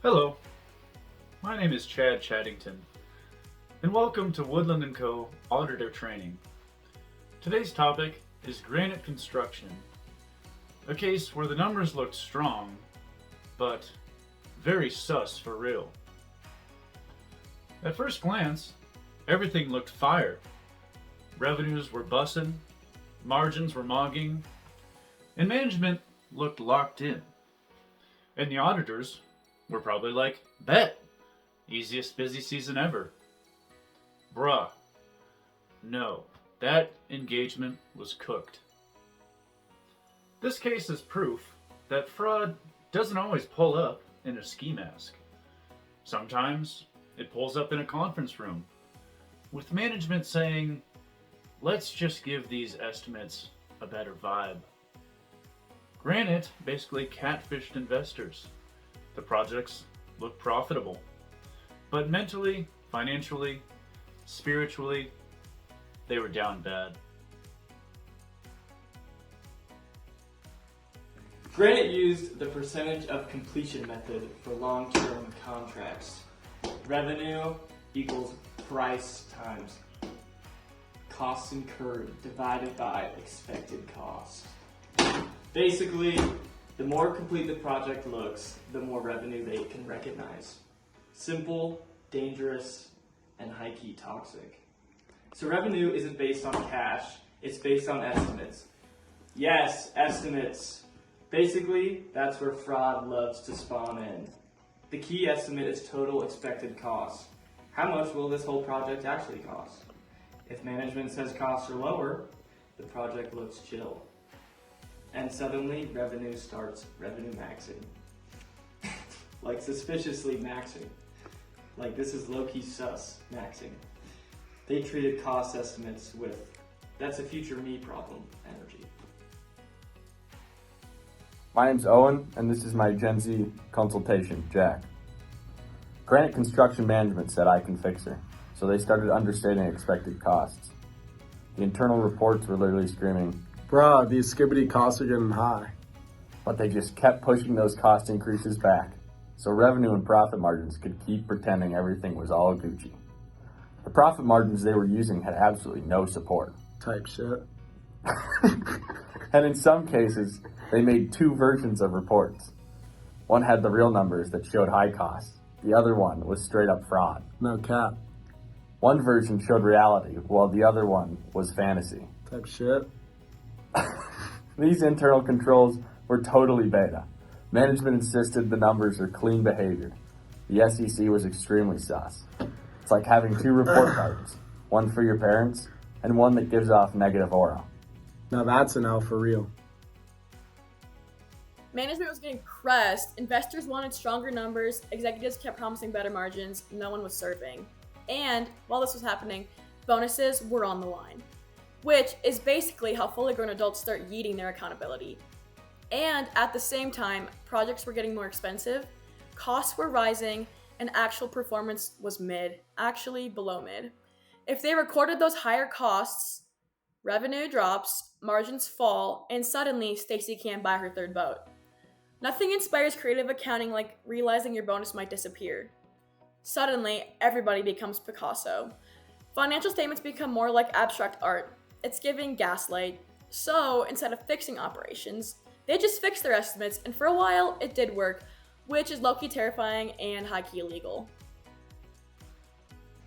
Hello, my name is Chad Chaddington, and welcome to Woodland & Co. Auditor Training. Today's topic is Granite construction, a case where the numbers looked strong, but very sus for real. At first glance, everything looked fire. Revenues were bussin', margins were mogging, and management looked locked in. And the auditors were probably like, bet, easiest busy season ever. Bruh, no, that engagement was cooked. This case is proof that fraud doesn't always pull up in a ski mask. Sometimes it pulls up in a conference room with management saying, let's just give these estimates a better vibe. Granite basically catfished investors. The projects looked profitable, but mentally, financially, spiritually, they were down bad. Granite used the percentage of completion method for long-term contracts. Revenue equals price times costs incurred divided by expected cost. Basically, the more complete the project looks, the more revenue they can recognize. Simple, dangerous, and high-key toxic. So revenue isn't based on cash, it's based on estimates. Yes, estimates. Basically, that's where fraud loves to spawn in. The key estimate is total expected cost. How much will this whole project actually cost? If management says costs are lower, the project looks chill. And suddenly, revenue starts revenue maxing. Like suspiciously maxing. Like this is low-key sus maxing. They treated cost estimates with, that's a future me problem energy. My name's Owen, and this is my Gen Z consultation, Jack. Granite Construction Management said I can fix her, so they started understating expected costs. The internal reports were literally screaming, Bruh, these skibbity costs are getting high. but they just kept pushing those cost increases back, so revenue and profit margins could keep pretending everything was all Gucci. The profit margins they were using had absolutely no support. Type shit. And in some cases, they made two versions of reports. One had the real numbers that showed high costs. The other one was straight up fraud. No cap. One version showed reality, while the other one was fantasy. Type shit. These internal controls were totally beta. Management insisted the numbers are clean behavior. The SEC was extremely sus. It's like having two report cards, one for your parents and one that gives off negative aura. Now that's an L for real. Management was getting pressed, investors wanted stronger numbers, executives kept promising better margins, no one was serving. And while this was happening, bonuses were on the line, which is basically how fully grown adults start yeeting their accountability. And at the same time, projects were getting more expensive, costs were rising, and actual performance was mid, actually below mid. If they recorded those higher costs, revenue drops, margins fall, and suddenly Stacy can't buy her third boat. Nothing inspires creative accounting like realizing your bonus might disappear. Suddenly, everybody becomes Picasso. Financial statements become more like abstract art. It's giving gaslight. So, instead of fixing operations, they just fixed their estimates, and for a while, it did work, which is low-key terrifying and high-key illegal.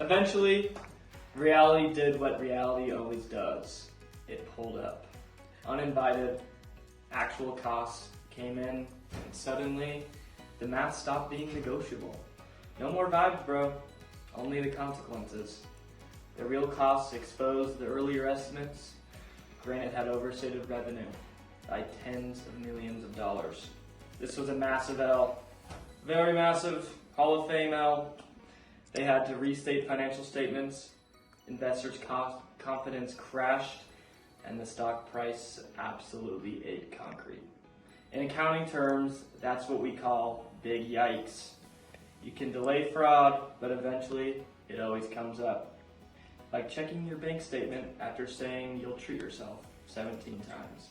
Eventually, reality did what reality always does. It pulled up. Uninvited, actual costs came in, and suddenly, the math stopped being negotiable. No more vibes, bro. Only the consequences. The real costs exposed the earlier estimates. Granite had overstated revenue by tens of millions of dollars. This was a massive L. Very massive, Hall of Fame L. They had to restate financial statements. Investors' confidence crashed, and the stock price absolutely ate concrete. In accounting terms, that's what we call big yikes. You can delay fraud, but eventually it always comes up. Like checking your bank statement after saying you'll treat yourself 17 times.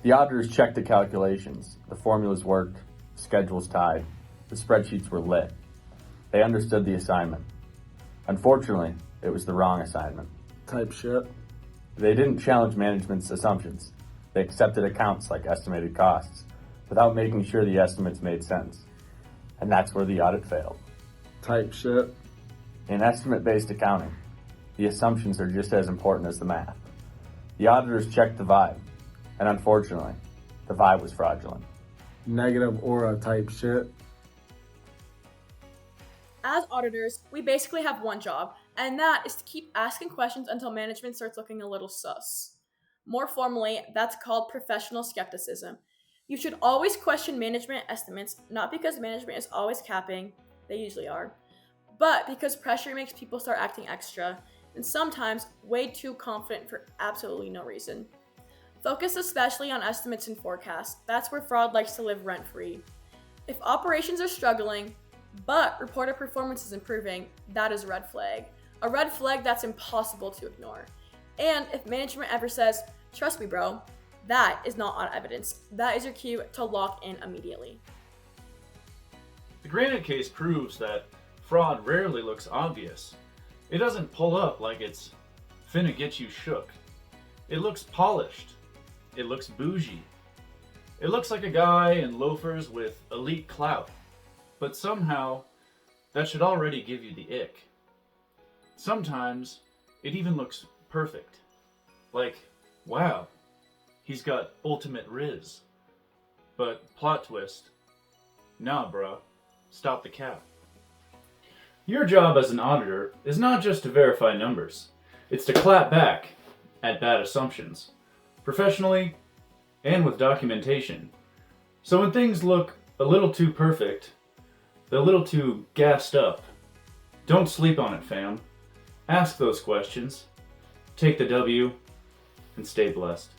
The auditors checked the calculations. The formulas worked. schedules tied, the spreadsheets were lit. They understood the assignment. Unfortunately, it was the wrong assignment. Type shit. They didn't challenge management's assumptions. They accepted accounts like estimated costs without making sure the estimates made sense. And that's where the audit failed. Type shit. In estimate-based accounting, the assumptions are just as important as the math. The auditors checked the vibe, and unfortunately, the vibe was fraudulent. Negative aura type shit. As auditors, we basically have one job, and that is to keep asking questions until management starts looking a little sus. More formally, that's called professional skepticism. You should always question management estimates, not because management is always capping, they usually are, but because pressure makes people start acting extra, and sometimes way too confident for absolutely no reason. Focus especially on estimates and forecasts. That's where fraud likes to live rent-free. If operations are struggling, but reported performance is improving, that is a red flag. A red flag that's impossible to ignore. And if management ever says, "Trust me, bro," that is not on evidence. That is your cue to lock in immediately. The Granite case proves that fraud rarely looks obvious. It doesn't pull up like it's finna get you shook. It looks polished. It looks bougie. It looks like a guy in loafers with elite clout. But somehow, that should already give you the ick. Sometimes, it even looks perfect. Like, wow, he's got ultimate riz. But plot twist, nah bruh, stop the cap. Your job as an auditor is not just to verify numbers. It's to clap back at bad assumptions, professionally and with documentation. So when things look a little too perfect, they're a little too gassed up, don't sleep on it, fam. Ask those questions, take the W, and stay blessed.